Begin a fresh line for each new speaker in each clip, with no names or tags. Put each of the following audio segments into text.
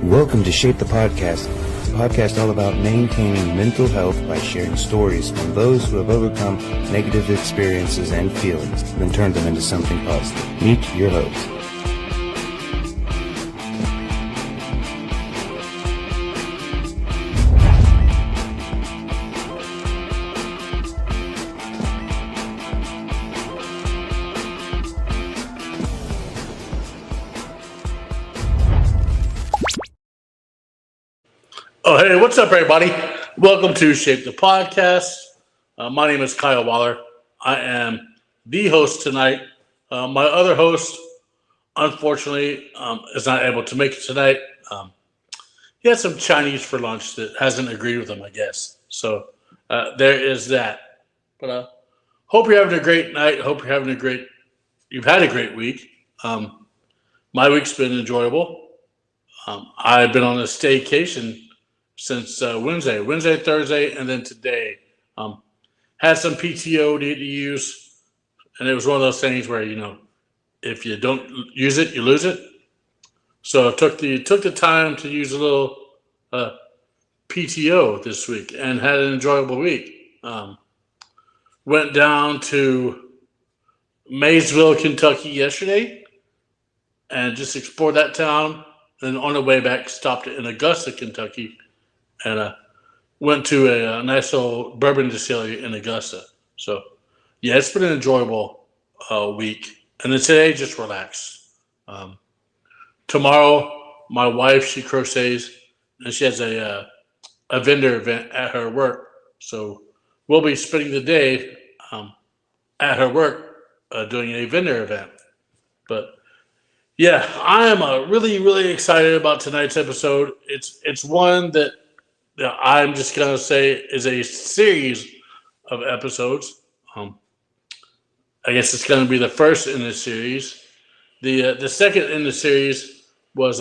Welcome to Shape the Podcast, a podcast all about maintaining mental health by sharing stories from those who have overcome negative experiences and feelings, then turned them into something positive. Meet your host.
Oh, hey, what's up, everybody? Welcome to Shape the Podcast. My name is Kyle Waller. I am the host tonight. My other host, unfortunately, is not able to make it tonight. He had some Chinese for lunch that hasn't agreed with him, I guess. So there is that. But hope you're having a great night. Hope you're having you've had a great week. My week's been enjoyable. I've been on a staycation since Wednesday, Thursday, and then today. Had some PTO to use, and it was one of those things where, if you don't use it, you lose it. So I took the time to use a little PTO this week and had an enjoyable week. Went down to Maysville, Kentucky yesterday and just explored that town. And on the way back, stopped in Augusta, Kentucky, and went to a nice little bourbon distillery in Augusta. So, yeah, it's been an enjoyable week. And then today, just relax. Tomorrow, my wife, she crochets, and she has a vendor event at her work. So we'll be spending the day at her work doing a vendor event. But, yeah, I am really, really excited about tonight's episode. It's one that I'm just going to say is a series of episodes. I guess it's going to be the first in this series. The second in the series was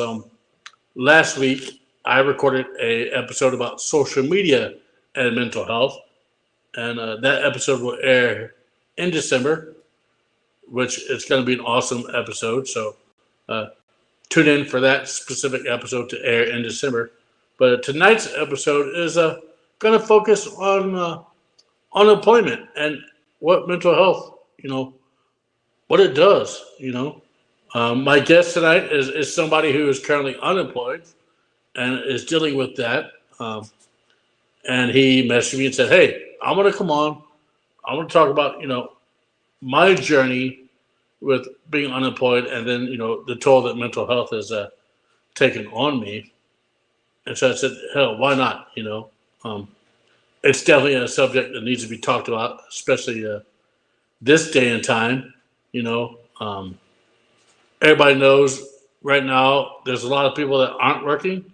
last week. I recorded a episode about social media and mental health, and that episode will air in December, which is going to be an awesome episode. So tune in for that specific episode to air in December. But tonight's episode is going to focus on unemployment and what mental health, what it does. My guest tonight is somebody who is currently unemployed and is dealing with that. And he messaged me and said, "Hey, I'm going to come on. I want to talk about, my journey with being unemployed and then, the toll that mental health has taken on me." And so I said, hell, why not? It's definitely a subject that needs to be talked about, especially this day and time. Everybody knows right now there's a lot of people that aren't working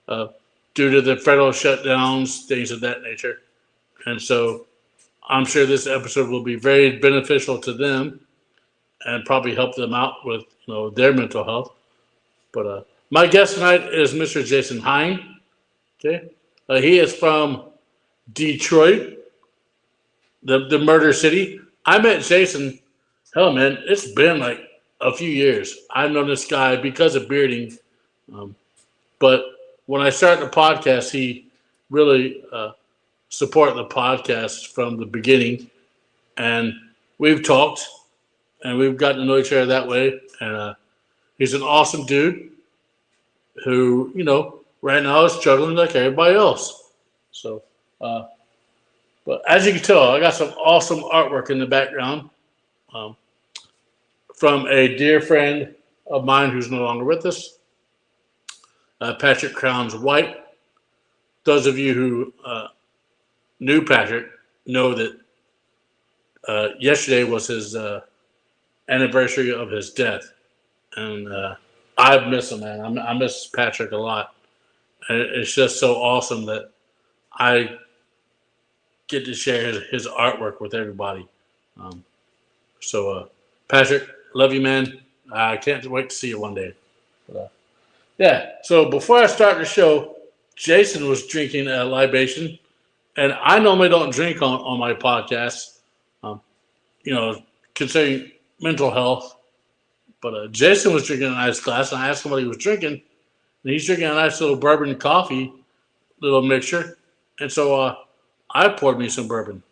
due to the federal shutdowns, things of that nature. And so I'm sure this episode will be very beneficial to them and probably help them out with their mental health. But my guest tonight is Mr. Jason Heien. Okay, he is from Detroit, the murder city. I met Jason. Hell, man, it's been like a few years. I've known this guy because of bearding, but when I started the podcast, he really supported the podcast from the beginning, and we've talked and we've gotten to know each other that way. And he's an awesome dude who, right now is struggling like everybody else. So, but as you can tell, I got some awesome artwork in the background from a dear friend of mine who's no longer with us, Patrick Crowns White. Those of you who knew Patrick know that yesterday was his anniversary of his death. And I miss him, man. I miss Patrick a lot. And it's just so awesome that I get to share his artwork with everybody. So, Patrick, love you, man. I can't wait to see you one day. But, yeah, so before I start the show, Jason was drinking a libation. And I normally don't drink on my podcast, considering mental health. But Jason was drinking a nice glass, and I asked him what he was drinking. and he's drinking a nice little bourbon coffee, little mixture. And so I poured me some bourbon.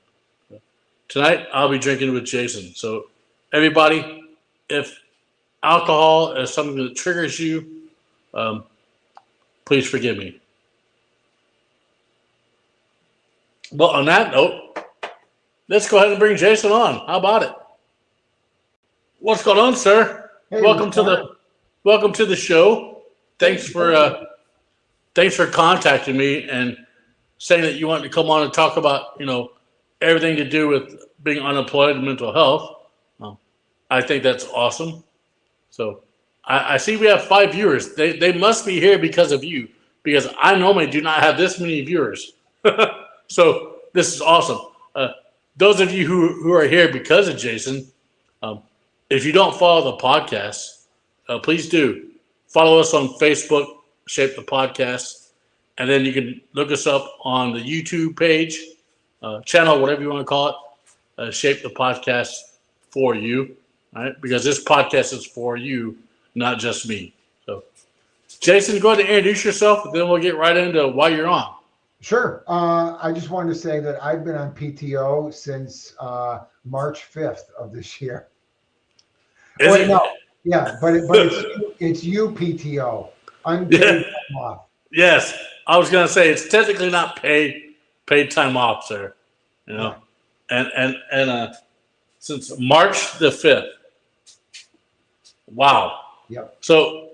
Tonight, I'll be drinking with Jason. So, everybody, if alcohol is something that triggers you, um, please forgive me. Well, on that note, let's go ahead and bring Jason on. How about it? What's going on, sir?
Hey,
welcome to the show. Thanks for contacting me and saying that you wanted to come on and talk about everything to do with being unemployed and mental health. I think that's awesome. So I see we have 5 viewers. They must be here because of you, because I normally do not have this many viewers. So this is awesome. Those of you who are here because of Jason, if you don't follow the podcast, please do. Follow us on Facebook, Shape the Podcast, and then you can look us up on the YouTube page, channel, whatever you want to call it, Shape the Podcast for you, right? Because this podcast is for you, not just me. So, Jason, go ahead and introduce yourself, and then we'll get right into why you're on.
Sure. I just wanted to say that I've been on PTO since March 5th of this year. Yeah, but it's PTO. Unpaid time off.
Yes, I was gonna say it's technically not paid time off, sir.
Right.
And since March the 5th. Wow.
Yep.
So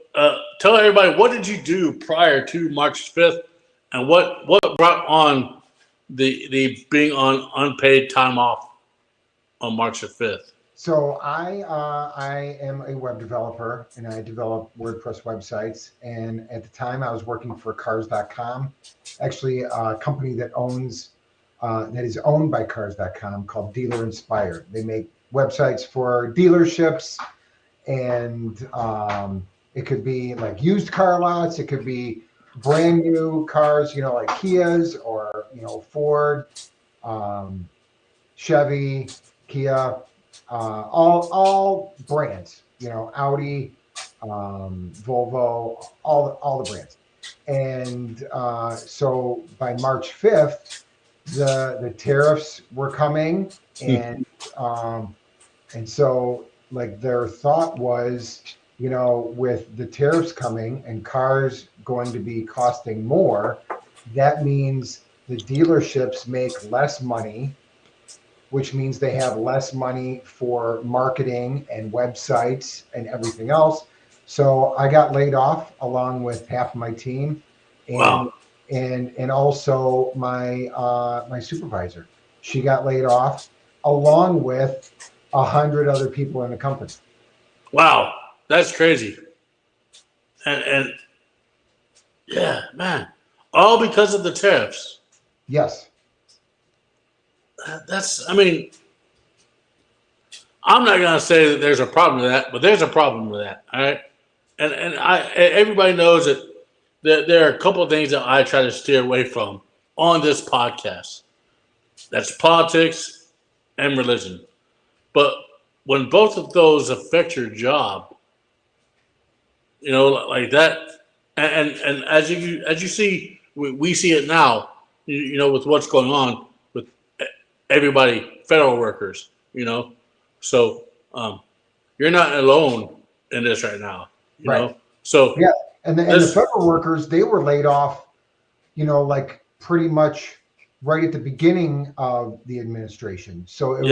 tell everybody, what did you do prior to March 5th, and what brought on the being on unpaid time off on March the 5th?
So I am a web developer, and I develop WordPress websites. And at the time, I was working for Cars.com, actually a company that is owned by Cars.com called Dealer Inspired. They make websites for dealerships, and it could be like used car lots. It could be brand new cars, like Kias or Ford, Chevy, Kia. All brands, Audi, Volvo, all the brands. And so by March 5th, the tariffs were coming, and so like their thought was, with the tariffs coming and cars going to be costing more, that means the dealerships make less money, which means they have less money for marketing and websites and everything else. So I got laid off along with half of my team, and
Wow.
and also my supervisor. She got laid off along with 100 other people in the company.
Wow, that's crazy. And yeah, man, all because of the tariffs.
Yes.
I mean, I'm not gonna say that there's a problem with that, but there's a problem with that. All right, and everybody knows that there are a couple of things that I try to steer away from on this podcast. That's politics and religion. But when both of those affect your job, like that, and as you see, we see it now, with what's going on with everybody, federal workers, so you're not alone in this right now,
Right.
know. So
Yeah, and the federal workers, they were laid off, like pretty much right at the beginning of the administration. So it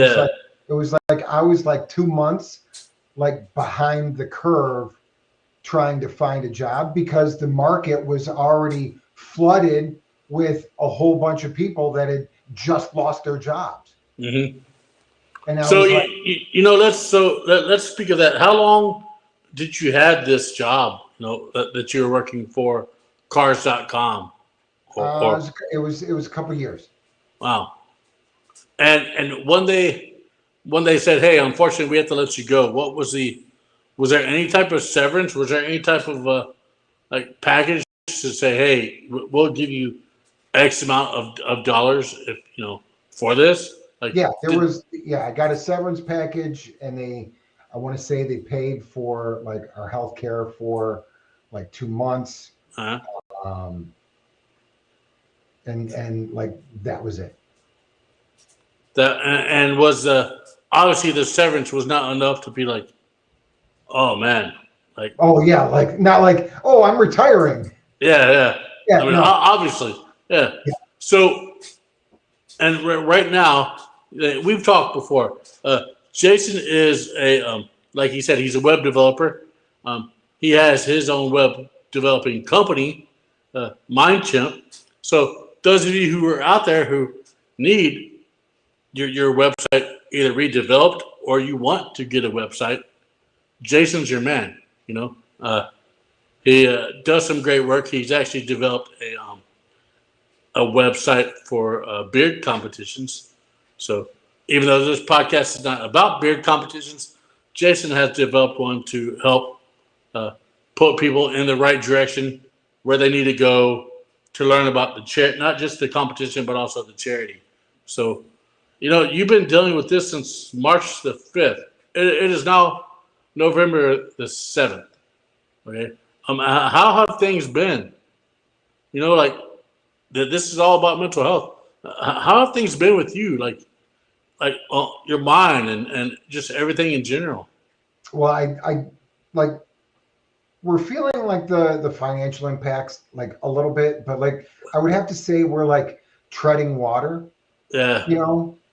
was like I was like 2 months like behind the curve trying to find a job, because the market was already flooded with a whole bunch of people that had just lost their jobs.
Mm-hmm.
And I
So
was like,
let's speak of that. How long did you have this job? That you were working for Cars.com?
it was a couple of years.
Wow. And when they said, "Hey, unfortunately, we have to let you go," was there any type of severance? Was there any type of package to say, "Hey, we'll give you X amount of dollars if for this"?
I got a severance package, and I want to say they paid for like our health care for like 2 months.
Uh-huh.
Um, and like that was it.
And was obviously the severance was not enough to be like, oh man, like
Oh yeah, like not like, oh, I'm retiring.
yeah. I
Yeah,
mean,
no.
obviously, yeah.
Yeah.
So, and right now, we've talked before. Jason is like he said, he's a web developer. He has his own web developing company, MindChimp. So, those of you who are out there who need your website either redeveloped or you want to get a website, Jason's your man. You know, he does some great work. He's actually developed a website for beard competitions. So even though this podcast is not about beard competitions, Jason has developed one to help uh, put people in the right direction where they need to go to learn about the charity, not just the competition, but also the charity. So, you've been dealing with this since March the 5th. It is now November the 7th. Okay. How have things been? Like this is all about mental health. How have things been with you? Like your mind and just everything in general.
Well, I like we're feeling like the financial impacts like a little bit, but like I would have to say we're like treading water,
Yeah.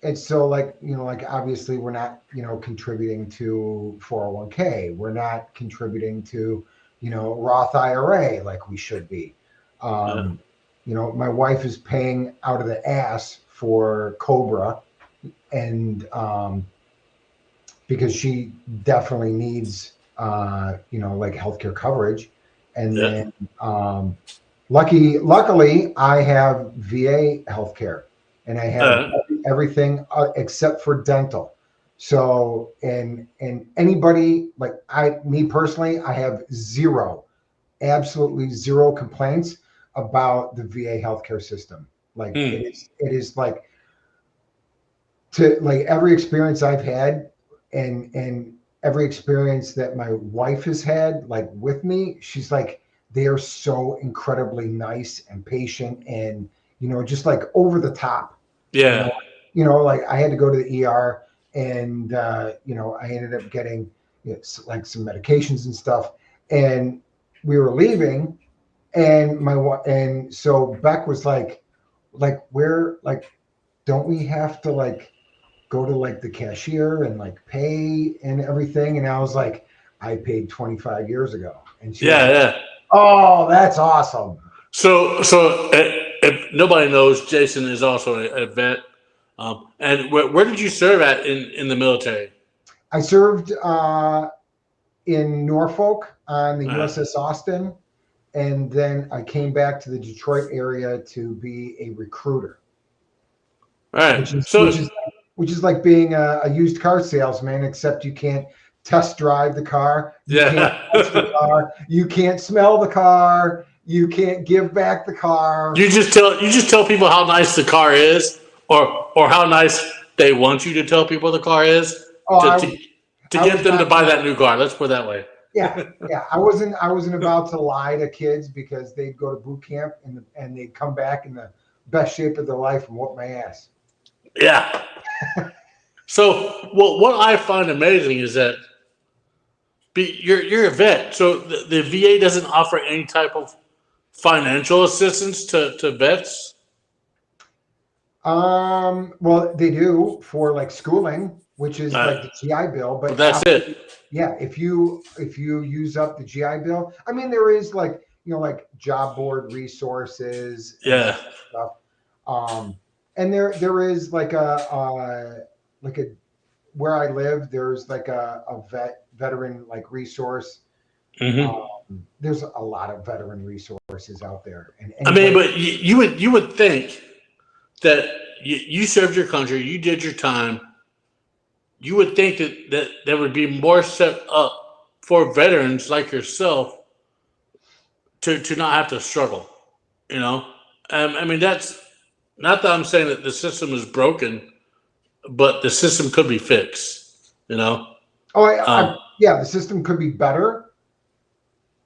And so like, like obviously we're not, contributing to 401k. We're not contributing to, Roth IRA like we should be.
Yeah.
My wife is paying out of the ass for Cobra, and because she definitely needs like healthcare coverage. And
Yeah.
then luckily I have VA healthcare, and I have everything except for dental. So and anybody like me personally, I have absolutely zero complaints about the VA healthcare system. Like it is like, to like every experience I've had, and every experience that my wife has had like with me, she's like, they are so incredibly nice and patient, and just like over the top.
Yeah.
Like I had to go to the ER, and I ended up getting like some medications and stuff, and we were leaving, and and so Beck was like where, like, don't we have to like go to like the cashier and like pay and everything? And I was like, I paid 25 years ago. And she was like,
Yeah.
oh, that's awesome.
So if nobody knows, Jason is also a vet. And where did you serve at in the military?
I served in Norfolk on the
Uh,
USS Austin, and then I came back to the Detroit area to be a recruiter,
all right.
which is
So
which is like being a used car salesman, except you can't test drive the car, you can't touch the
yeah.
car, you can't smell the car, you can't give back the car.
You just tell people how nice the car is, or how nice they want you to tell people the car is
Oh,
to
I
get
was
them to
not
buy
gonna,
that new car. Let's put it that way.
yeah, yeah. I wasn't about to lie to kids because they'd go to boot camp and they'd come back in the best shape of their life and whoop my ass.
Yeah. So what I find amazing is that you're a vet, so the VA doesn't offer any type of financial assistance to vets.
Well, they do for like schooling, which is like the GI Bill,
But
but
that's it.
yeah, if you use up the GI Bill, I mean, there is like, like job board resources and
Yeah.
that kind of stuff. And there is like a where I live, there's like a veteran like resource.
Hmm.
There's a lot of veteran resources out there, and
I mean,
anybody.
but you would think that you served your country, you did your time. You would think that there would be more set up for veterans like yourself to not have to struggle. You know, I mean that's not that I'm saying that the system is broken, but the system could be fixed. You know,
Oh,
um,
yeah, the system could be better,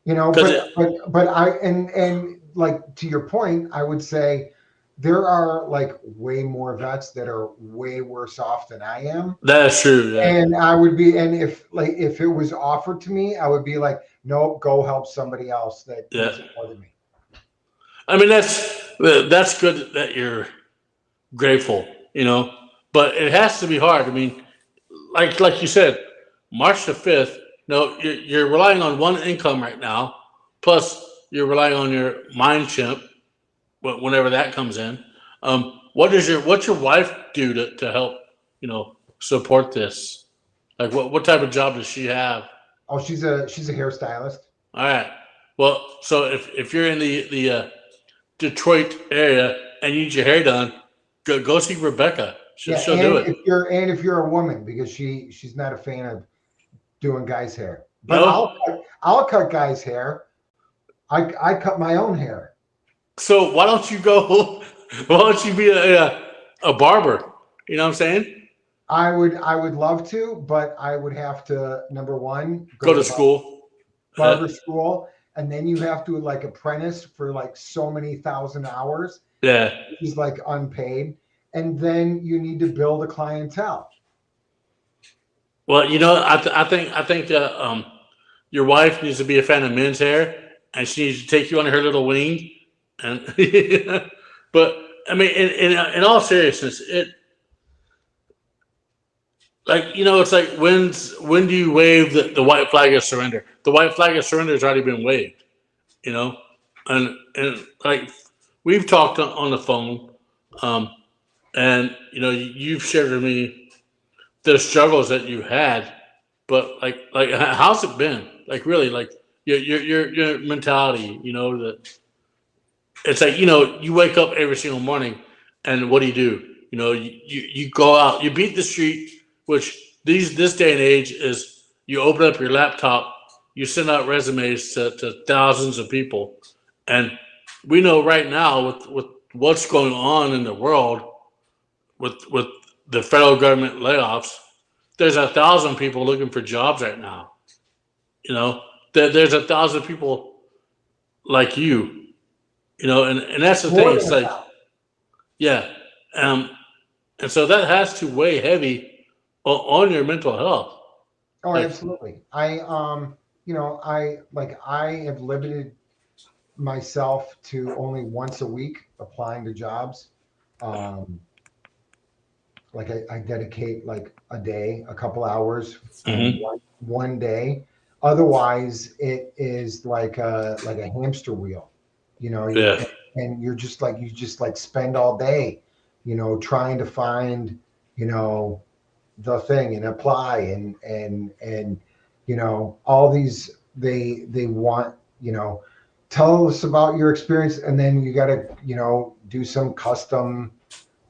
You know,
'Cause
but I and like to your point, I would say there are like way more vets that are way worse off than I am.
that's true. Yeah,
And I would be, and if it was offered to me, I would be like, no, go help somebody else that
yeah.
needs it more than me.
I mean, that's good that you're grateful, but it has to be hard. I mean, like you said, March the 5th. No, you're relying on one income right now, plus you're relying on your mind chimp whenever that comes in. What's your wife do to help support this? Like what type of job does she have?
Oh, she's a hairstylist.
All right. Well, so if you're in the Detroit area and you need your hair done, go see Rebecca.
Yeah,
She'll do it.
if you're a woman, because she's not a fan of doing guys' hair. But
No.
I'll cut guys' hair. I cut my own hair.
So why don't you go? Why don't you be a barber? You know what I'm saying?
I would love to, but I would have to, number one,
Go
go
to
to
school.
barber school, and then you have to like apprentice for like so many thousand hours,
Yeah.
which is like unpaid, and then you need to build a clientele.
Well, I think your wife needs to be a fan of men's hair, and she needs to take you on her little wing. And but I mean, in all seriousness, it's like when do you wave the white flag of surrender? The white flag of surrender has already been waved, you know, and like we've talked on the phone, um, and you've shared with me the struggles that you had, but like how's it been? Like really, like your mentality, that it's like you wake up every single morning, and what do you do? You go out, you beat the street, which this day and age is you open up your laptop, you send out resumes to thousands of people, and we know right now with what's going on in the world with the federal government layoffs, there's 1,000 people looking for jobs right now. There's 1,000 people like you, and that's the
More
thing.
than
It's
a
like,
thousand.
yeah, um, and so that has to weigh heavy on your mental health.
Oh,
Like,
absolutely. I have limited myself to only once a week applying to jobs. Um, like I dedicate like a day, a couple hours,
mhm,
one day. Otherwise, it is like a hamster wheel. You know,
yeah,
and you just like spend all day, trying to find, you know, the thing and apply and all these they want, tell us about your experience, and then you got to do some custom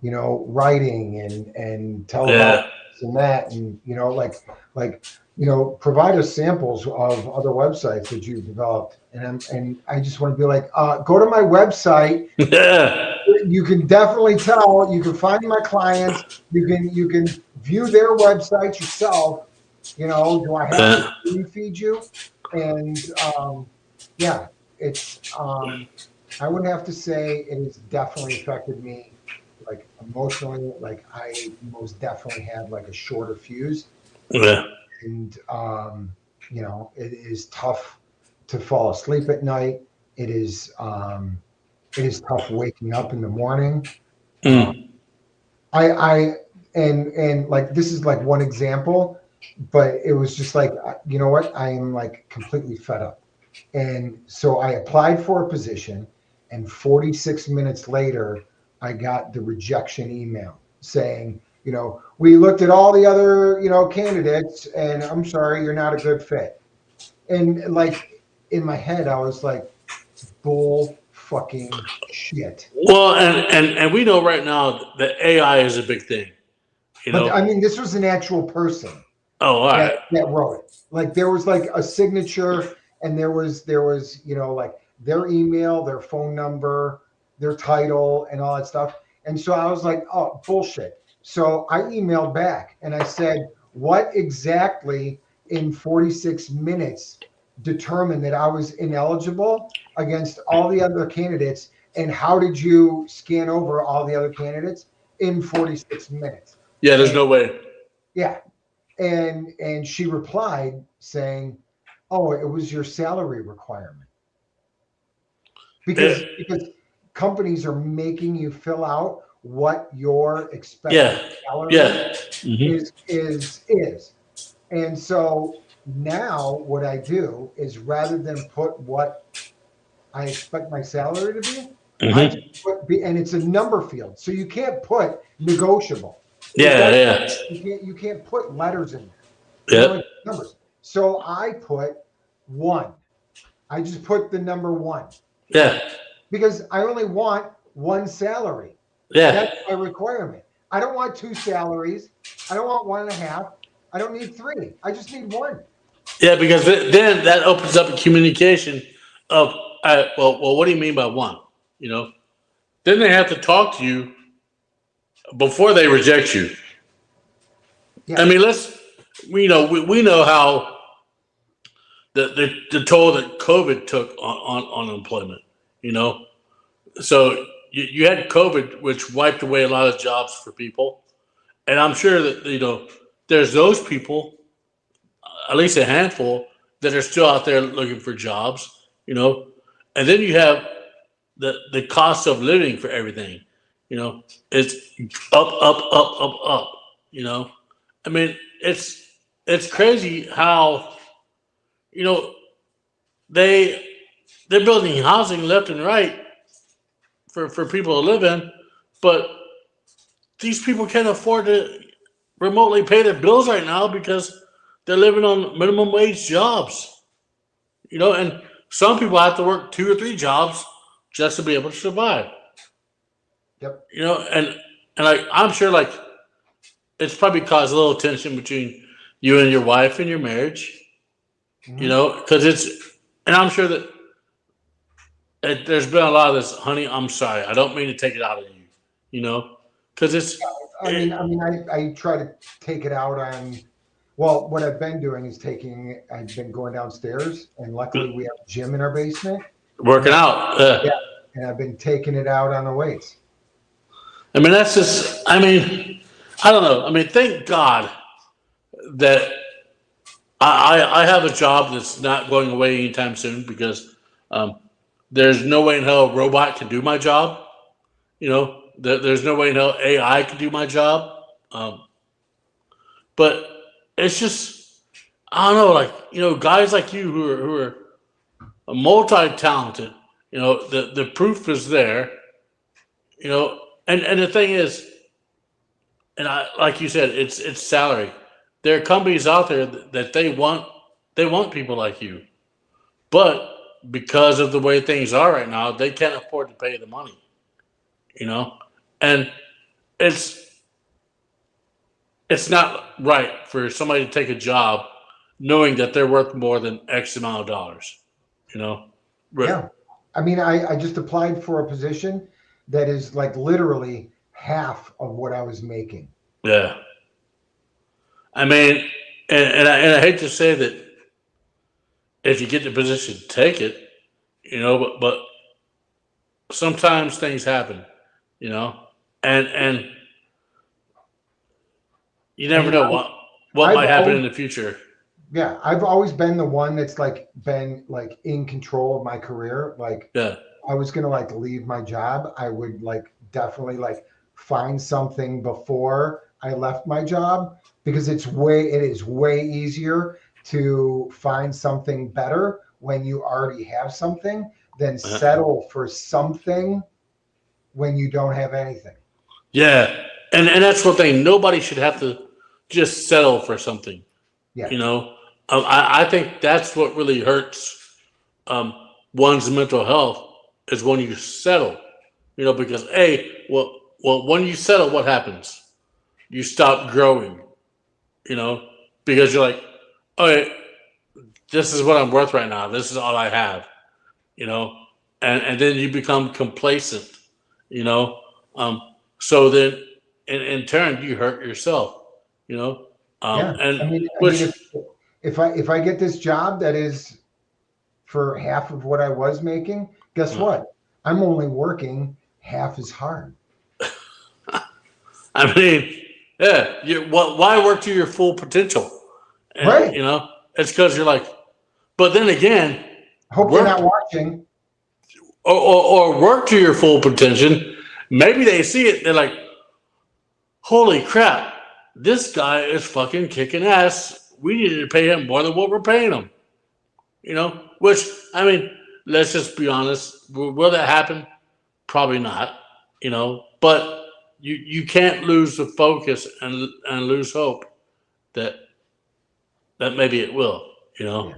writing and tell about
yeah,
this and that, and like provide us samples of other websites that you've developed, and I just want to be like, go to my website.
yeah,
You can definitely tell. You can find my clients. You can view their websites yourself. Do I have to
yeah.
spoon feed you? And yeah, it's I would have to say it has definitely affected me, like emotionally. Like I most definitely had like a shorter fuse,
Yeah.
and it is tough to fall asleep at night. It is tough waking up in the morning. Uh,
Mm.
I and like this is like one example, but it was just like, you know what? I am like completely fed up. And so I applied for a position, and 46 minutes later, I got the rejection email saying, we looked at all the other, candidates, and I'm sorry, you're not a good fit. And like in my head, I was like, bull fucking shit.
Well, and we know right now that AI is a big thing. You
But
know.
I mean, this was an actual person
Oh, all
that
right.
that wrote it. Like there was like a signature, and there was like their email, their phone number, their title, and all that stuff. And so I was like, oh, bullshit. So I emailed back and I said, what exactly in 46 minutes determine that I was ineligible against all the other candidates? And how did you scan over all the other candidates in 46 minutes?
Yeah, there's
And,
no way.
yeah. And she replied saying, "Oh, it was your salary requirement." Because companies are making you fill out what your expected salary is. And so now what I do is, rather than put what I expect my salary to be, I just put and it's a number field. So you can't put negotiable. You can't put letters in there. It's numbers. So I put 1. I just put the number 1.
Yeah.
Because I only want 1 salary.
Yeah.
That's my requirement. I don't want 2 salaries. I don't want 1.5. I don't need 3. I just need 1.
Yeah, because then that opens up a communication of, well, what do you mean by 1? Then they have to talk to you before they reject you. Yeah. I mean, we know how the toll that COVID took on unemployment. So you had COVID, which wiped away a lot of jobs for people, and I'm sure that there's those people, at least a handful, that are still out there looking for jobs. And then you have the cost of living for everything. It's up. I mean, it's crazy how they're building housing left and right for people to live in, but these people can't afford to remotely pay their bills right now because they're living on minimum wage jobs. And some people have to work 2 or 3 jobs just to be able to survive.
Yep.
And I'm sure it's probably caused a little tension between you and your wife in your marriage. Because and I'm sure that there's been a lot of this, honey, I'm sorry, I don't mean to take it out of you, because it's.
I try to take it out on. Well, what I've been doing is I've been going downstairs, and luckily we have a gym in our basement.
Working out.
Yeah, and I've been taking it out on the weights.
I mean, that's just. I don't know. Thank God that I have a job that's not going away anytime soon, because there's no way in hell a robot can do my job. There's no way in hell AI can do my job. But it's just, I don't know, guys like you who are multi-talented, the proof is there, and the thing is, and like you said, it's salary. There are companies out there that they want people like you, but because of the way things are right now, they can't afford to pay the money, and it's not right for somebody to take a job knowing that they're worth more than X amount of dollars,
Yeah. I just applied for a position that is literally half of what I was making.
Yeah. And I hate to say that if you get the position, take it, but sometimes things happen, and you never know what might happen in the future.
Yeah, I've always been the one that's been in control of my career. I was gonna leave my job, I would definitely find something before I left my job, because it is way easier to find something better when you already have something than settle for something when you don't have anything.
Yeah, and that's one thing. Nobody should have to just settle for something.
Yeah.
I think that's what really hurts one's mental health, is when you settle. Because when you settle, what happens? You stop growing. Because you're like, okay, this is what I'm worth right now. This is all I have. And then you become complacent. So then, in turn, you hurt yourself.
If I get this job that is for half of what I was making, guess what? I'm only working half as hard.
I mean, yeah. Why work to your full potential? And
Right.
it's because you're like. But then again,
Hope they're
work
not watching.
or work to your full potential. Maybe they see it. They're like, "Holy crap! This guy is fucking kicking ass. We need to pay him more than what we're paying him." Which I mean, let's just be honest. Will that happen? Probably not. But you can't lose the focus and lose hope that maybe it will.
Yeah.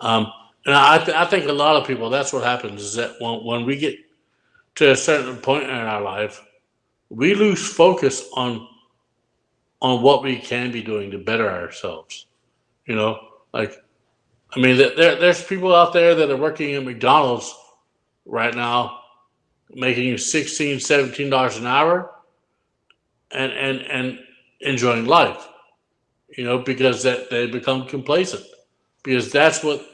Um, and I think a lot of people, that's what happens is that when we get to a certain point in our life, we lose focus on what we can be doing to better ourselves. Like, I mean, there's people out there that are working at McDonald's right now, making $16, $17 an hour, and enjoying life. Because that they become complacent, because that's what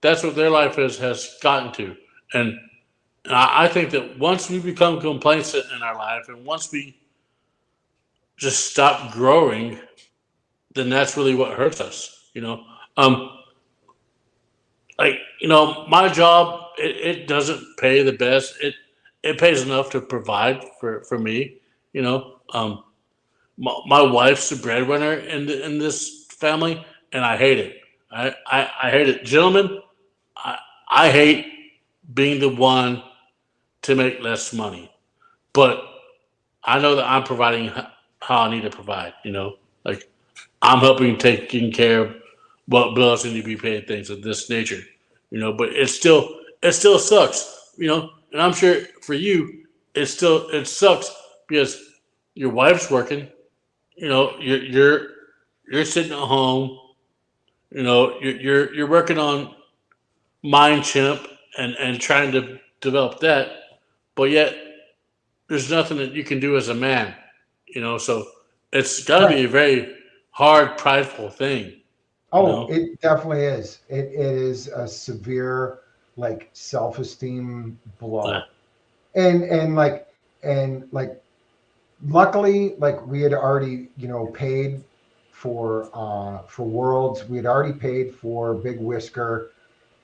their life has gotten to, and I think that once we become complacent in our life, and once we just stop growing, then that's really what hurts us. Um, my job, it doesn't pay the best. It pays enough to provide for me. My wife's the breadwinner in this family, and I hate it. I hate it, gentlemen. I hate being the one to make less money, but I know that I'm providing how I need to provide. Like, I'm helping taking care of what bills need to be paid, things of this nature. But it still sucks. And I'm sure for you, it sucks because your wife's working. You're sitting at home. You're working on Mind Chimp and trying to develop that, but yet there's nothing that you can do as a man. So it's got to
Right.
be a very hard, prideful thing.
Oh, it definitely is. It is a severe like self-esteem
Uh,
blow. And like luckily, like we had already, paid for Worlds. We had already paid for Big Whisker.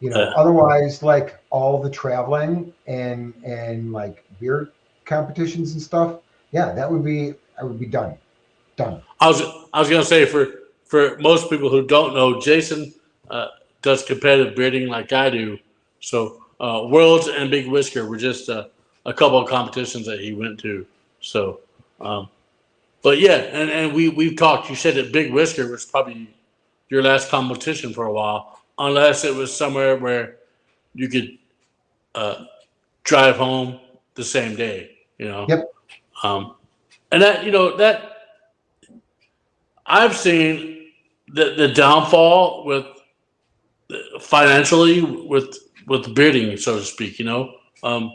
uh,
Otherwise, like all the traveling and like beer competitions and stuff, yeah, I would be done.
I was gonna say, for most people who don't know, Jason uh, does competitive breeding like I do. So Worlds and Big Whisker were just a couple of competitions that he went to. So, um, but yeah, and we've talked. You said that Big Whisker was probably your last competition for a while, unless it was somewhere where you could uh, drive home the same day.
Yep.
Um, and that I've seen the downfall with financially with bidding, so to speak. Um,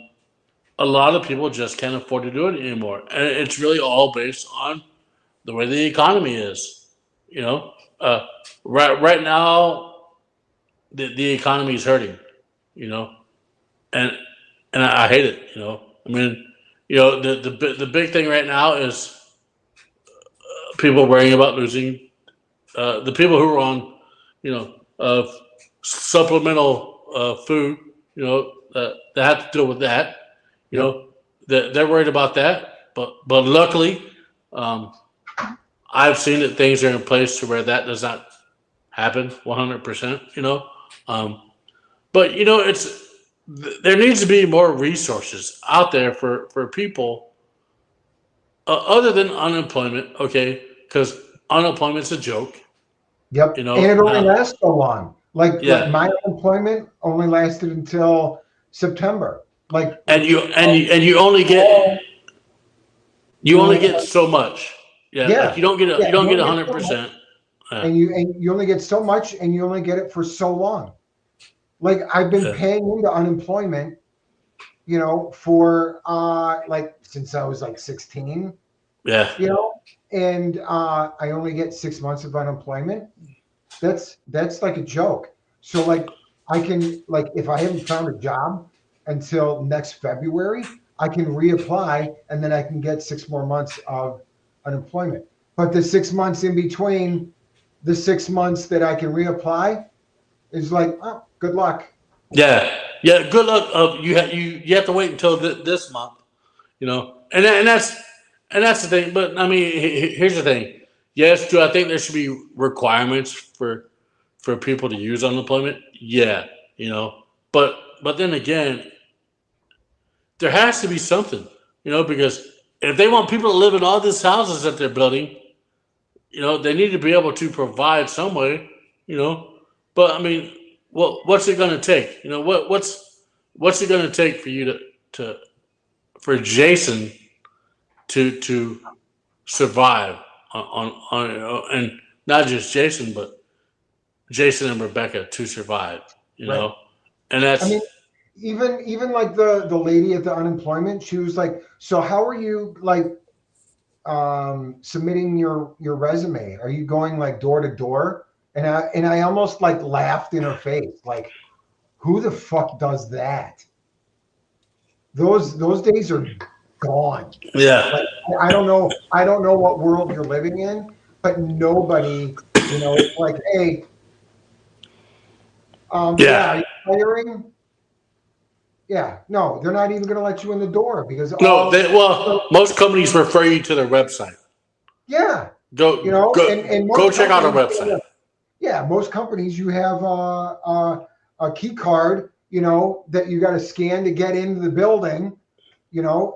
a lot of people just can't afford to do it anymore, and it's really all based on the way the economy is. You know, uh, right now the economy is hurting. You know, and I hate it. I mean, the big thing right now is people worrying about losing the people who are on, supplemental food, that have to deal with that.
Yep.
They're worried about that. But luckily, um, I've seen that things are in place to where that does not happen 100%. But there needs to be more resources out there for people other than unemployment. Okay, because unemployment's a joke.
Yep. And it only
Now,
lasts so long. Like
yeah,
my unemployment only lasted until September. Like
and you only get
all, like,
so much. Yeah, like
yeah,
you
yeah,
don't
you
get
only
a
get
hundred
so much,
percent. Yeah,
and you only get so much, and you only get it for so long. Like I've been
yeah,
paying into unemployment, for like since I was like 16,
yeah,
and I only get 6 months of unemployment. That's like a joke. So like I can, like, if I haven't found a job until next February, I can reapply and then I can get 6 more months of unemployment. But the 6 months in between the 6 months that I can reapply is like, oh, good luck.
Yeah, yeah. Good luck. You have to wait until this month. And that's the thing. But I mean, here's the thing. Yes, do I think there should be requirements for people to use unemployment? Yeah, but then again, there has to be something, because if they want people to live in all these houses that they're building, they need to be able to provide some way, you know. But I mean, what's it going to take? What's it going to take for you to for Jason to survive and not just Jason, but Jason and Rebecca to survive,
Right.
and
I
that's
mean, even like the lady at the unemployment, she was like, so how are you like submitting your resume? Are you going like door to door? And I almost like laughed in her face, like, who the fuck does that? Those days are gone.
yeah,
Like, I don't know what world you're living in, but nobody, it's like, hey, yeah, are
yeah.
you hiring? Yeah, no, they're not even going to let you in the door because
No,
all,
most companies refer you to their website.
yeah,
Go
and
go
most
check out our
companies,
website.
yeah, most companies you have a key card, that you got to scan to get into the building,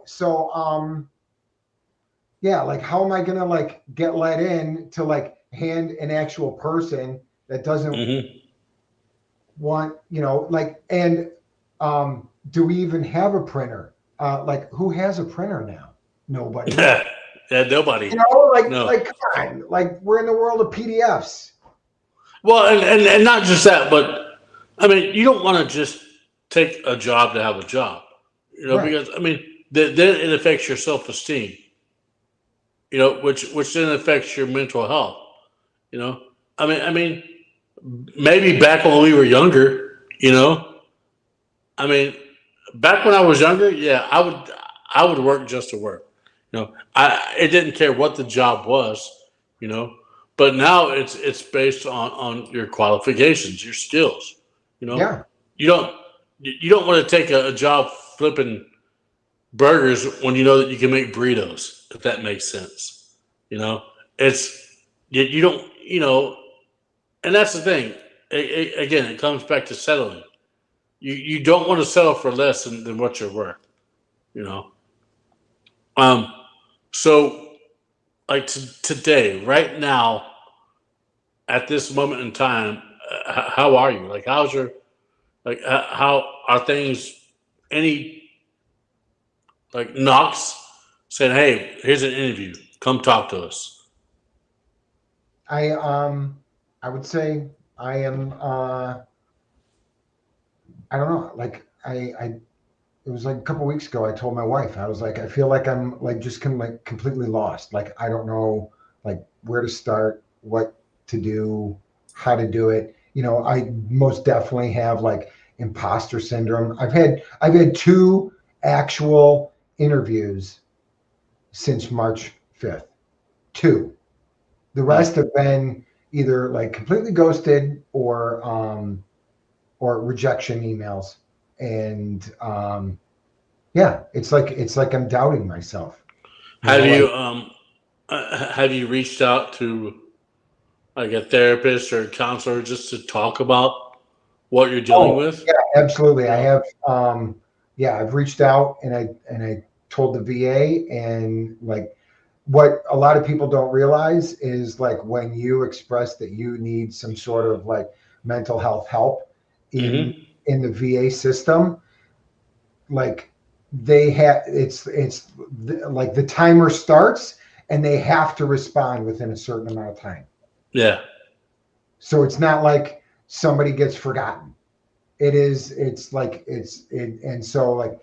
so yeah, like how am I going to like get let in to like hand an actual person that doesn't
Hmm.
want, like, and do we even have a printer? Like, who has a printer now? Nobody.
Yeah, yeah. Nobody.
Like,
No.
come on, like we're in the world of PDFs.
Well, and not just that, but I mean, you don't want to just take a job to have a job,
Right.
because I mean, then it affects your self esteem, which then affects your mental health. You know, I mean, maybe back when we were younger, I mean, back when I was younger, yeah, I would work just to work. I it didn't care what the job was, you know. But now it's based on your qualifications, your skills. You know,
Yeah.
you don't you don't want to take a job flipping burgers when you know that you can make burritos. If that makes sense, you know, it's you don't and that's the thing. Again, it comes back to settling. You don't want to settle for less than what you're worth. You know. Um. So like today, right now, at this moment in time, how are you? Like, how's your how are things? Any like knocks saying, "Hey, here's an interview. Come talk to us."
I would say I am I don't know, like I it was like a couple weeks ago I told my wife, I was like, I feel like I'm like just like completely lost. Like I don't know like where to start, what to do, how to do it. I most definitely have like imposter syndrome. I've had two actual interviews since March 5th. Two. The
Hmm.
rest have been either like completely ghosted or rejection emails. And yeah, it's like I'm doubting myself.
Have
Like,
you reached out to like a therapist or a counselor just to talk about what you're dealing
oh
with?
yeah, absolutely.
You
I
know.
have yeah, I've reached out and I told the VA, and like what a lot of people don't realize is like when you express that you need some sort of like mental health help in
Hmm.
in the VA system, like they have like the timer starts and they have to respond within a certain amount of time.
Yeah.
So it's not like somebody gets forgotten. It's like and so like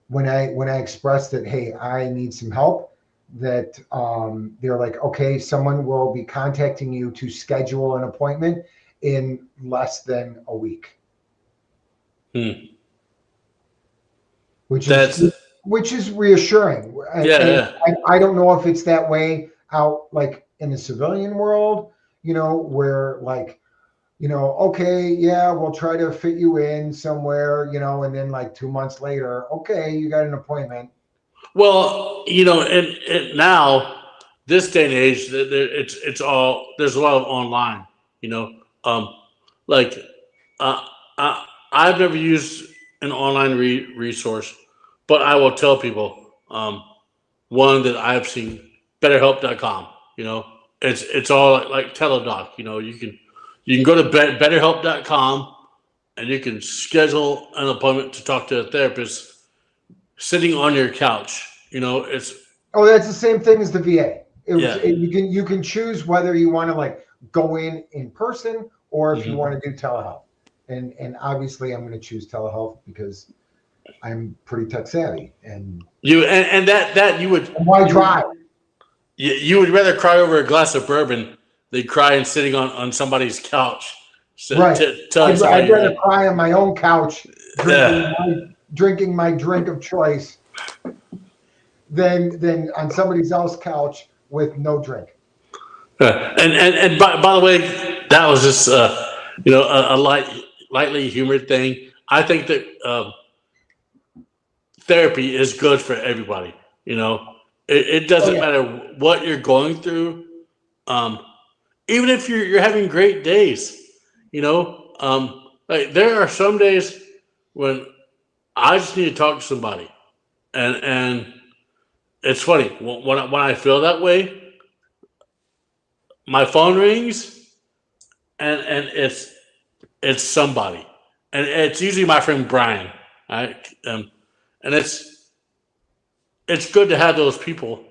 when I expressed that, hey, I need some help, that they're like, okay, someone will be contacting you to schedule an appointment in less than a week.
Hmm.
which
That's
is reassuring. And
yeah.
I don't know if it's that way out like in the civilian world, where like, okay, yeah, we'll try to fit you in somewhere, and then like 2 months later, okay, you got an appointment.
Well, and now this day and age, it's all there's a lot of online. You know, um, like uh, I've never used an online resource, but I will tell people one that I've seen, BetterHelp.com. You know, it's all like Teledoc. You can go to BetterHelp.com and you can schedule an appointment to talk to a therapist sitting on your couch. It's
Oh, that's the same thing as the VA.
yeah.
You can choose whether you want to like go in person or if you
Mhm.
want to do telehealth. And obviously I'm going to choose telehealth because I'm pretty tech savvy. And
And that
why drive?
you would rather cry over a glass of bourbon than crying sitting on somebody's couch,
Right.
telling
I'd
somebody
rather cry on my own couch drinking
uh,
my drink of choice than on somebody else's couch with no drink.
and by the way, that was just a lightly humored thing. I think that therapy is good for everybody. You know, it
Oh
doesn't
yeah.
matter what you're going through. Um, Even if you're having great days, like there are some days when I just need to talk to somebody, and it's funny when I feel that way, my phone rings and it's somebody, and it's usually my friend Brian. I and it's good to have those people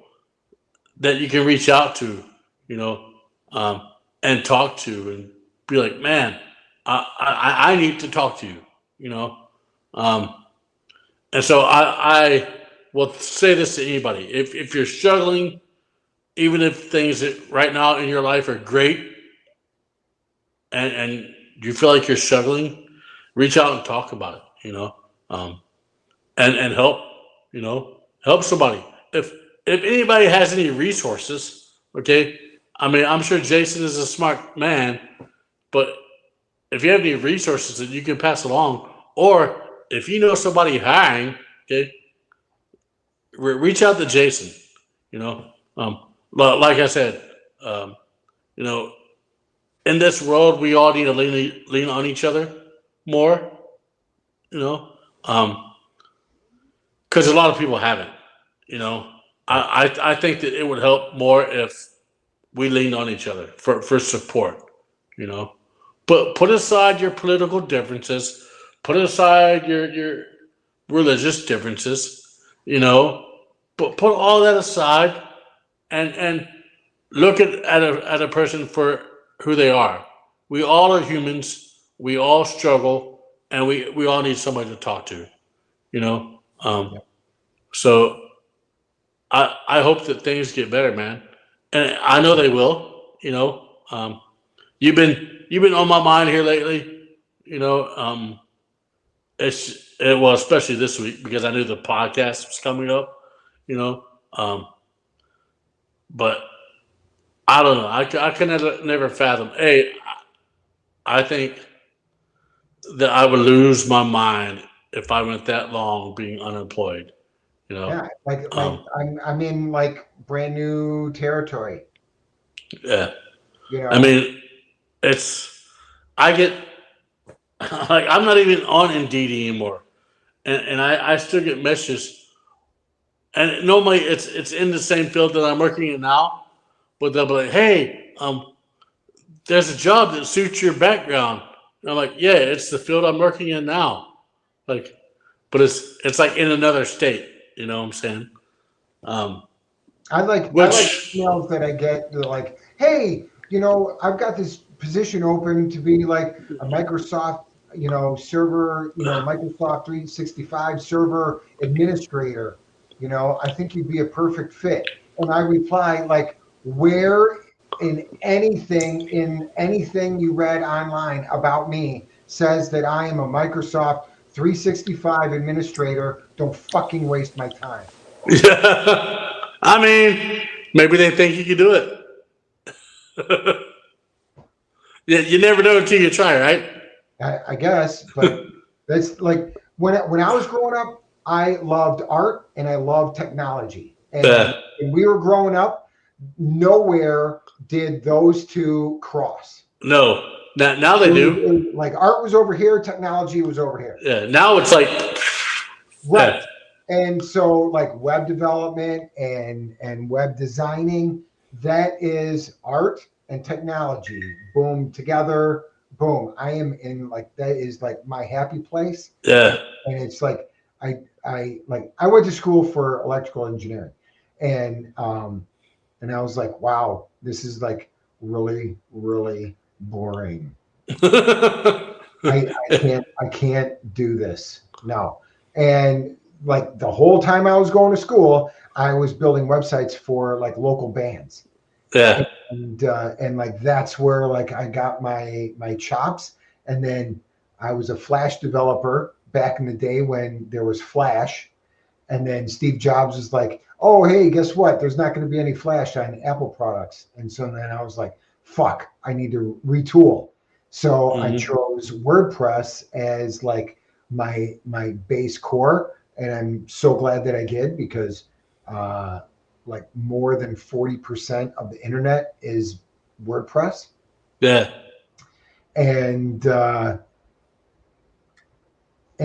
that you can reach out to, you know, um, and talk to and be like, man, I need to talk to you, you know. Um, and so I will say this to anybody: if you're struggling, even if things that right now in your life are great, and you feel like you're struggling, reach out and talk about it, um, and help, help somebody. If anybody has any resources, okay, I mean, I'm sure Jason is a smart man, but if you have any resources that you can pass along, or if you know somebody hiring, okay, reach out to Jason. You know, like I said, um, you know, in this world, we all need to lean on each other more. You know, because a lot of people haven't. You know,
Right.
I think that it would help more if we leaned on each other for support. You know, but put aside your political differences, put aside your religious differences. You know, but put all that aside and look at a person for who they are. We all are humans. We all struggle, and we all need somebody to talk to. You know,
Yeah.
so I hope that things get better, man, and I know they will. You've been on my mind here lately. You know, well, especially this week because I knew the podcast was coming up. You know, um, but I don't know. I can never fathom. Hey, I think that I would lose my mind if I went that long being unemployed. You know,
Yeah. Like
um,
I'm in like brand new territory.
yeah.
You
I
know.
mean, it's I get like I'm not even on Indeed anymore, and I still get messages, and normally it's in the same field that I'm working in now, but they'll be like, hey, there's a job that suits your background. And I'm like, yeah, it's the field I'm working in now. Like, but it's like in another state. You know what I'm saying? Um,
I like
which
emails that I get that are like, hey, I've got this position open to be like a Microsoft, server, Microsoft 365 server administrator. I think you'd be a perfect fit. And I reply like, where in anything you read online about me says that I am a Microsoft 365 administrator. Don't fucking waste my time.
Yeah. I mean, maybe they think you can do it. Yeah, you never know until you try, right?
I guess, but that's like when I was growing up, I loved art and I loved technology. And
Yeah.
when we were growing up, nowhere did those two cross.
No. Now they do.
Like art was over here, technology was over here.
Yeah. Now it's like,
Right.
yeah.
And so like web development and web designing, that is art and technology. Boom, together, boom. I am in like that is like my happy place.
Yeah.
And it's like I went to school for electrical engineering and I was like, wow, this is like really, really boring. I can't do this. No. And like the whole time I was going to school, I was building websites for like local bands.
Yeah.
And like that's where like I got my chops. And then I was a Flash developer back in the day when there was Flash. And then Steve Jobs was like, oh, hey, guess what? There's not going to be any Flash on Apple products. And so then I was like, fuck, I need to retool. So I chose WordPress as like my base core. And I'm so glad that I did because like more than 40% of the internet is WordPress.
Yeah.
And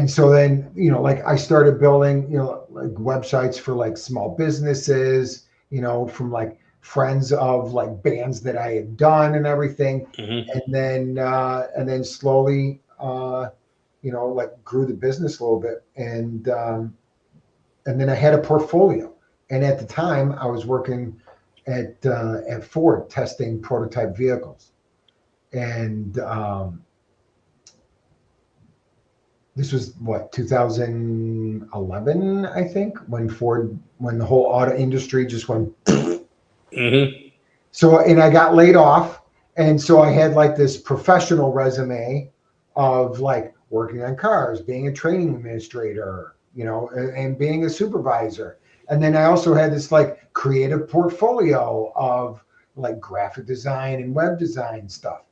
so then, you know, like I started building, you know, like websites for like small businesses, you know, from like friends of like bands that I had done and everything. And then slowly, you know, like grew the business a little bit. And then I had a portfolio. And at the time I was working at Ford testing prototype vehicles. And, this was what 2011, I think, when the whole auto industry just went. So, and I got laid off, and so I had like this professional resume of like working on cars, being a training administrator, you know, and being a supervisor. And then I also had this like creative portfolio of like graphic design and web design stuff.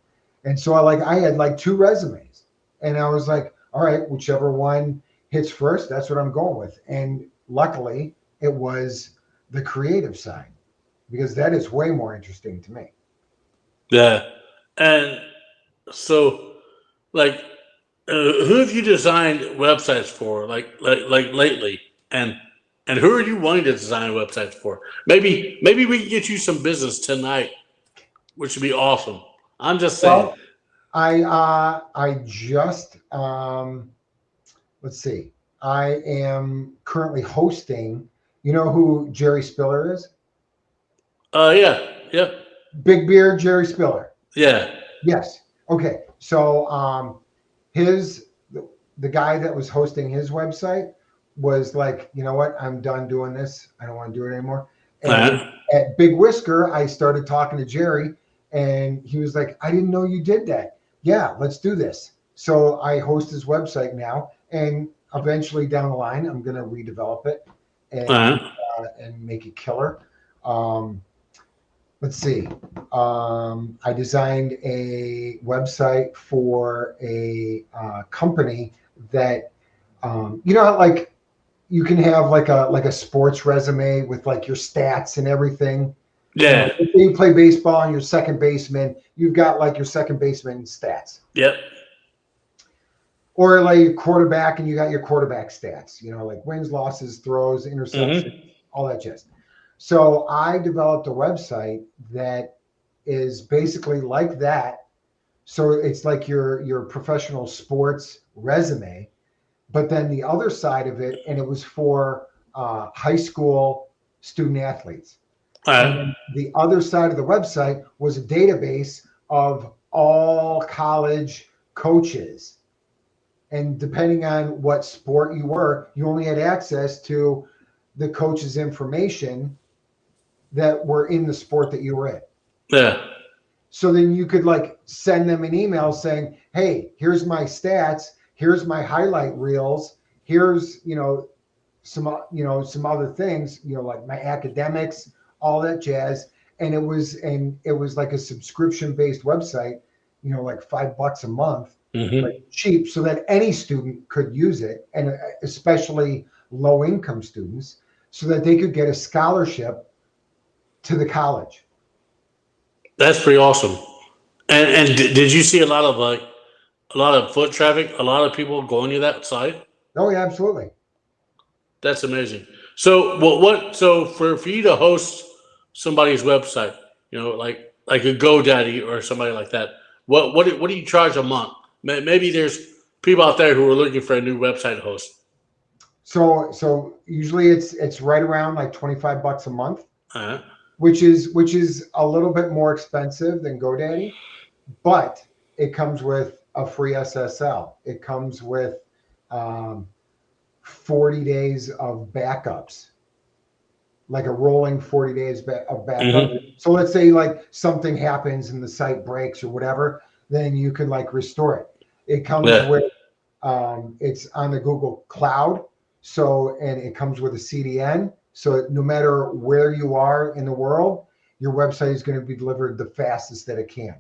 And so I had like two resumes, and I was like, all right, whichever one hits first, that's what I'm going with. And luckily, it was the creative side because that is way more interesting to me.
Yeah. And so, like, who have you designed websites for, like lately? And who are you wanting to design websites for? Maybe we can get you some business tonight, which would be awesome. I'm just saying.
Well, I just let's see. I am currently hosting. You know who Jerry Spiller is?
Yeah.
Big Beard Jerry Spiller.
Yeah.
Yes. Okay. So the guy that was hosting his website was like, you know what? I'm done doing this. I don't want to do it anymore. And at Big Whisker, I started talking to Jerry, and he was like, I didn't know you did that. Yeah, let's do this. So I host his website now, and eventually down the line, I'm going to redevelop it and make it killer. Let's see. I designed a website for a company that, you know, like you can have like a sports resume with like your stats and everything.
Yeah.
You know, you play baseball and you're second baseman, you've got like your second baseman stats.
Yep.
Or like your quarterback and you got your quarterback stats, you know, like wins, losses, throws, interceptions, all that jazz. So I developed a website that is basically like that. So it's like your professional sports resume, but then the other side of it, and it was for high school student athletes. And then the other side of the website was a database of all college coaches. And depending on what sport you were, you only had access to the coach's information that were in the sport that you were in.
Yeah.
So then you could like send them an email saying, hey, here's my stats. here's my highlight reels. Here's, some other things, like my academics, all that jazz. And it was like a subscription based website, like $5 a month, like cheap, so that any student could use it, and especially low income students, so that they could get a scholarship to the college.
That's pretty awesome. And did you see a lot of foot traffic, a lot of people going to that site?
Oh yeah, absolutely.
That's amazing. So so for you to host somebody's website, like a GoDaddy or somebody like that, what do you charge a month? Maybe there's people out there who are looking for a new website host.
So usually it's right around like $25 a month,
Uh-huh.
which is a little bit more expensive than GoDaddy, but it comes with a free SSL. It comes with 40 days of backups, like a rolling 40 days of backup. So let's say like something happens and the site breaks or whatever, then you can like restore it. It comes with it's on the Google Cloud, and it comes with a CDN. So no matter where you are in the world, your website is going to be delivered the fastest that it can.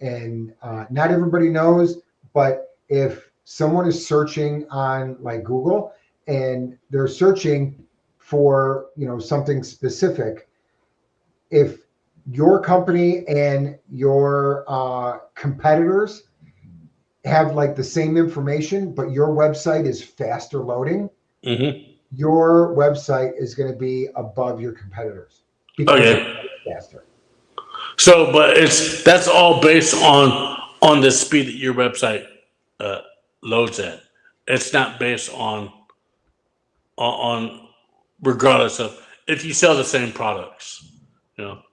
And not everybody knows, but if someone is searching on like Google and they're searching for something specific, if your company and your competitors have like the same information, but your website is faster loading, your website is going to be above your competitors because it's faster.
So, but that's all based on the speed that your website loads at. It's not based on regardless of if you sell the same products.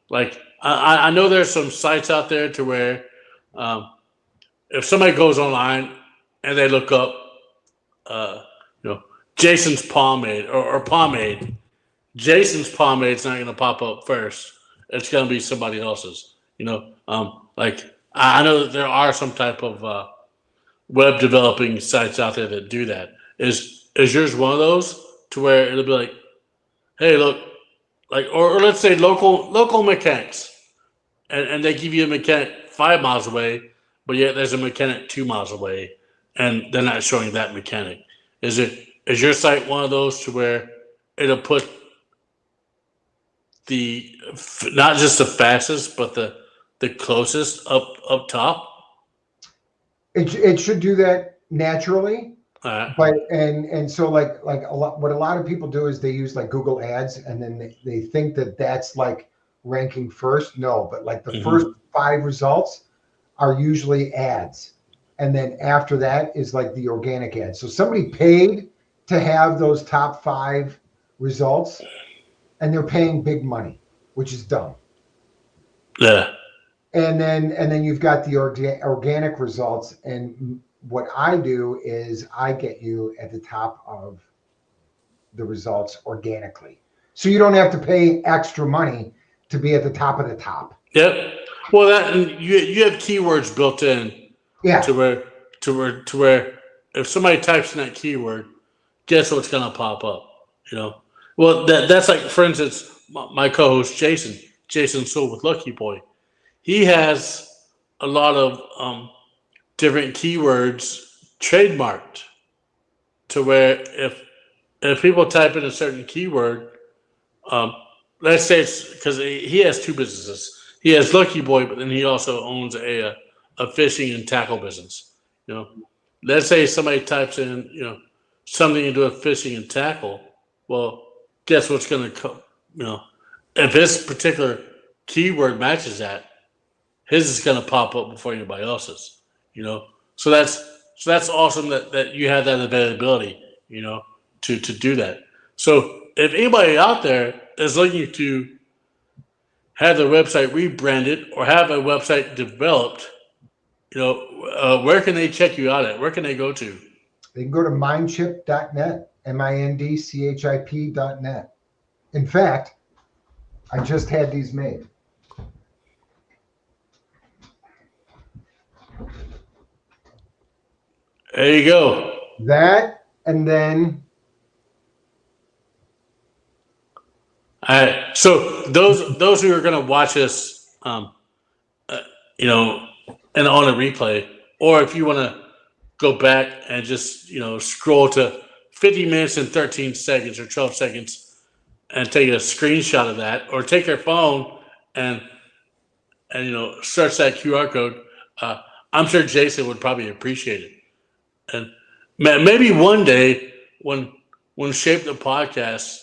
Like I know there's some sites out there to where if somebody goes online and they look up, Jason's pomade or pomade, Jason's pomade's not going to pop up first. It's going to be somebody else's. Like I know that there are some type of web developing sites out there that do that. Is yours one of those to where it'll be like, hey, look, like or let's say local mechanics, and they give you a mechanic 5 miles away, but yet there's a mechanic 2 miles away, and they're not showing that mechanic. Is your site one of those to where it'll put not just the fastest, but the closest up top?
It should do that naturally.
Right.
But and so like what a lot of people do is they use like Google Ads, and then they think that that's like ranking first. No, but like the first 5 results are usually ads, and then after that is like the organic ads. So somebody paid to have those top 5 results, and they're paying big money, which is dumb.
Yeah.
And then you've got the organic results, and what I do is I get you at the top of the results organically. So you don't have to pay extra money to be at the top of the top.
Yep. Well, that and you have keywords built in.
Yeah.
To where if somebody types in that keyword, guess what's gonna pop up? Well, that's like, for instance, my co-host Jason Soul with Lucky Boy. He has a lot of different keywords trademarked to where if people type in a certain keyword, let's say it's because he has 2 businesses. He has Lucky Boy, but then he also owns a fishing and tackle business. Let's say somebody types in something into a fishing and tackle. Well, guess what's going to come? If this particular keyword matches that, his is going to pop up before anybody else's. So that's awesome that you have that availability. To do that. So if anybody out there is looking to have their website rebranded or have a website developed, where can they check you out at? Where can they go to?
They can go to mindchip.net, mindchip.net. In fact, I just had these made.
There you go.
That, and then
All right. So those who are going to watch us, you know, and on a replay, or if you want to go back and just scroll to 50 minutes and 13 seconds or 12 seconds and take a screenshot of that, or take your phone and search that QR code. I'm sure Jason would probably appreciate it. And maybe one day when Shape the Podcast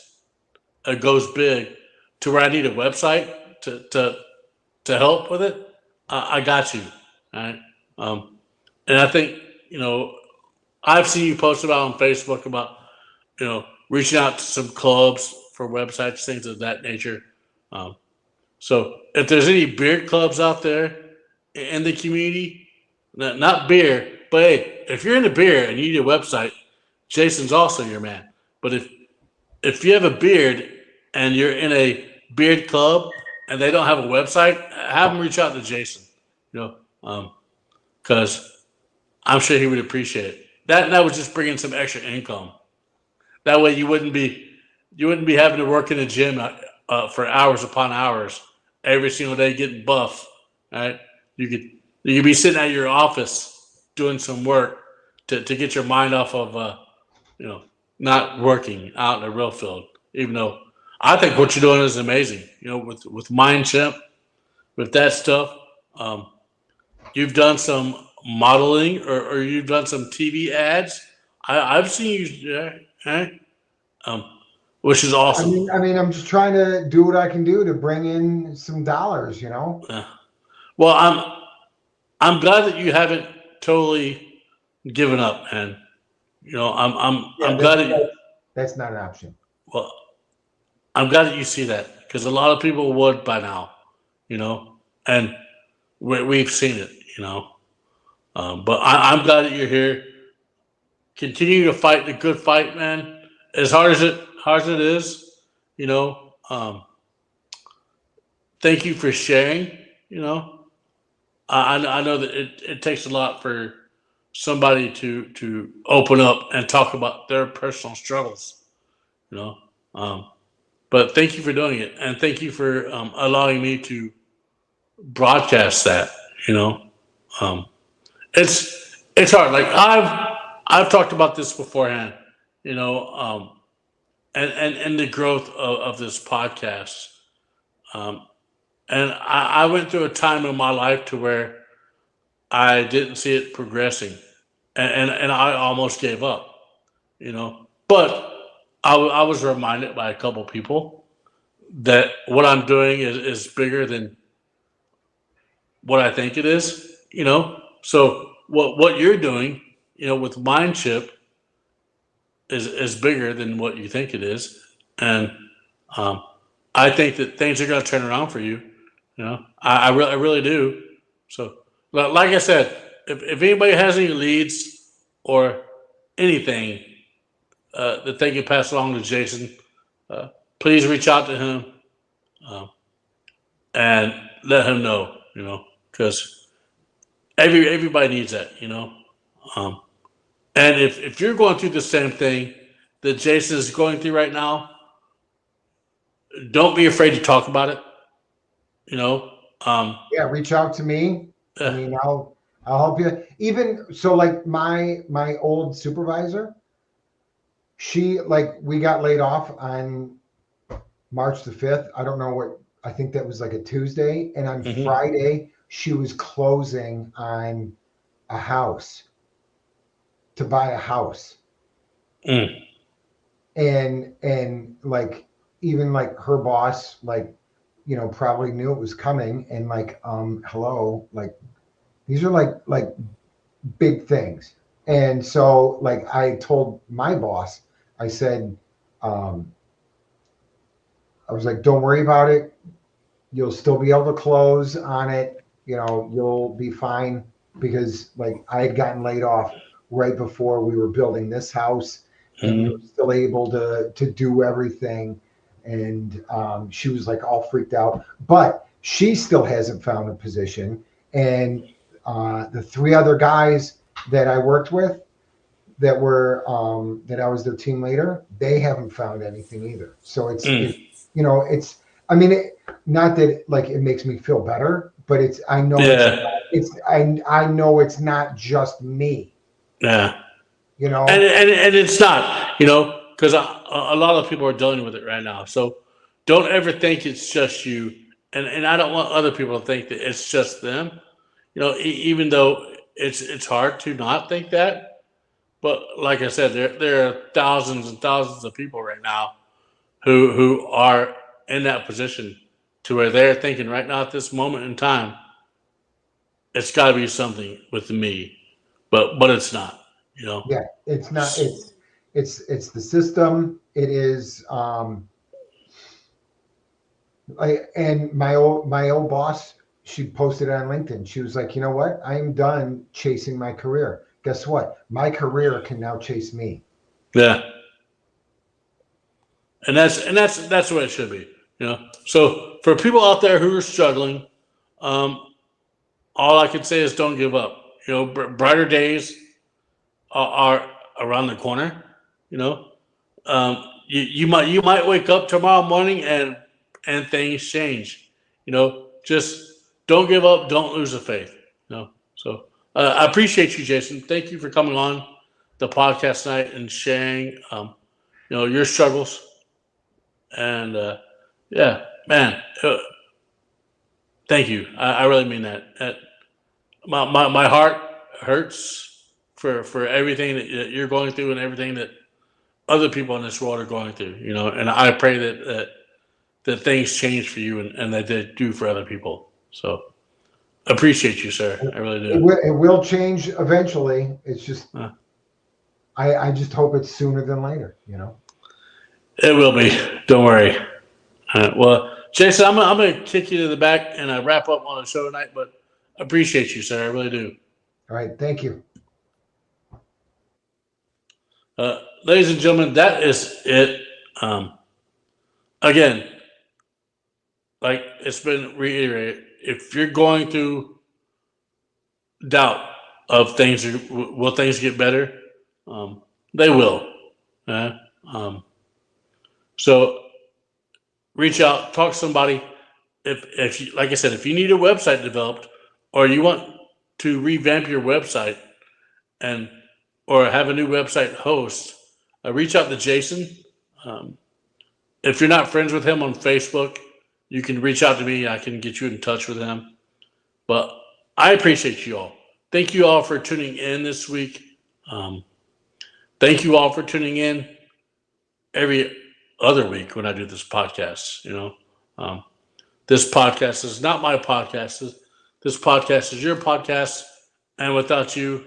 goes big to where I need a website to help with it, I got you. All right. And I think, I've seen you post about on Facebook about, reaching out to some clubs for websites, things of that nature. Um, so if there's any beer clubs out there in the community, not beer, but hey, if you're into beer and you need a website, Jason's also your man. But if you have a beard and you're in a beard club and they don't have a website, have them reach out to Jason. Because I'm sure he would appreciate it. That would just bring in some extra income. That way you wouldn't be having to work in a gym for hours upon hours every single day getting buff. Right? You could be sitting at your office doing some work to get your mind off of not working out in the real field. Even though I think what you're doing is amazing. With MindChimp, with that stuff. You've done some modeling or you've done some TV ads. I've seen you, which is awesome.
I mean, I'm just trying to do what I can do to bring in some dollars.
Yeah. Well, I'm glad that you haven't totally given up, man. I'm glad that
that's not an option.
well, I'm glad that you see that because a lot of people would by now, and we've seen it, But I'm glad that you're here. Continue to fight the good fight, man. As hard as it is, thank you for sharing. I know that it takes a lot for somebody to open up and talk about their personal struggles. But thank you for doing it, and thank you for allowing me to broadcast that. It's hard. Like I've talked about this beforehand, and the growth of this podcast. And I went through a time in my life to where I didn't see it progressing, and I almost gave up, But I was reminded by a couple people that what I'm doing is bigger than what I think it is, So what you're doing, with MindChip is bigger than what you think it is, and I think that things are going to turn around for you. I really do. So, like I said, if anybody has any leads or anything that they can pass along to Jason, please reach out to him and let him know. Because everybody needs that. And if you're going through the same thing that Jason is going through right now, don't be afraid to talk about it.
Yeah, reach out to me. I mean, I'll help you. Even so, like my old supervisor, we got laid off on March the 5th. I don't know what, I think that was like a Tuesday. And on Friday, she was closing on a house to buy a house. And like, even like her boss, like, probably knew it was coming, and like, hello, like these are like big things. And so like I told my boss, I said, I was like, don't worry about it. You'll still be able to close on it. You'll be fine, because like I had gotten laid off right before we were building this house, and we were still able to do everything. And she was like all freaked out, but she still hasn't found a position. And the three other guys that I worked with, that were that I was their team leader, they haven't found anything either. So it's I mean, not that like it makes me feel better, but I know
Yeah.
I know it's not just me.
Yeah.
You know,
And it's not, because a lot of people are dealing with it right now. So don't ever think it's just you. And I don't want other people to think that it's just them. Even though it's hard to not think that. But like I said, there are thousands and thousands of people right now who are in that position to where they're thinking right now at this moment in time, it's got to be something with me, but it's not.
yeah, it's not. It's the system. It is. And my old boss, she posted it on LinkedIn. She was like, you know what? I am done chasing my career. Guess what? My career can now chase me.
Yeah, and that's what it should be. So for people out there who are struggling, um, all I can say is don't give up. Brighter days are around the corner. You know, you might wake up tomorrow morning and things change. Just don't give up. Don't lose the faith. So I appreciate you, Jason. Thank you for coming on the podcast tonight and sharing your struggles. And yeah, man, thank you. I really mean that. My heart hurts for everything that you're going through and everything that other people in this world are going through. And I pray that things change for you and that they do for other people. So appreciate you, sir. I really do.
It will change eventually. It's just I just hope it's sooner than later.
It will be. Don't worry. Well, Jason, I'm going to kick you to the back and wrap up on the show tonight, but appreciate you, sir. I really do.
All right, thank you.
Ladies and gentlemen, that is it. Again, like it's been reiterated, if you're going through doubt of things, will things get better? They will. So reach out, talk to somebody. If you, like I said, if you need a website developed or you want to revamp your website and or have a new website host, reach out to Jason. If you're not friends with him on Facebook, you can reach out to me. I can get you in touch with him. But I appreciate you all. Thank you all for tuning in this week. Thank you all for tuning in every other week when I do this podcast. This podcast is not my podcast. This podcast is your podcast. And without you,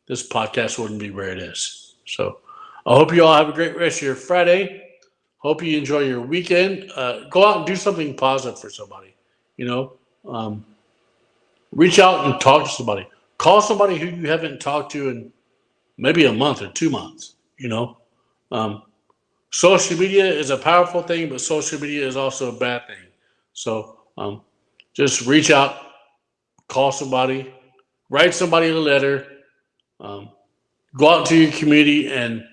this podcast wouldn't be where it is. So I hope you all have a great rest of your Friday. Hope you enjoy your weekend. Go out and do something positive for somebody. Reach out and talk to somebody. Call somebody who you haven't talked to in maybe a month or 2 months. Social media is a powerful thing, but social media is also a bad thing. So just reach out, call somebody, write somebody a letter, go out to your community and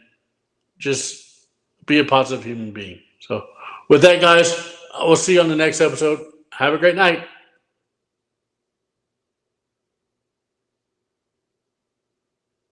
just be a positive human being. So with that, guys, I will see you on the next episode. Have a great night.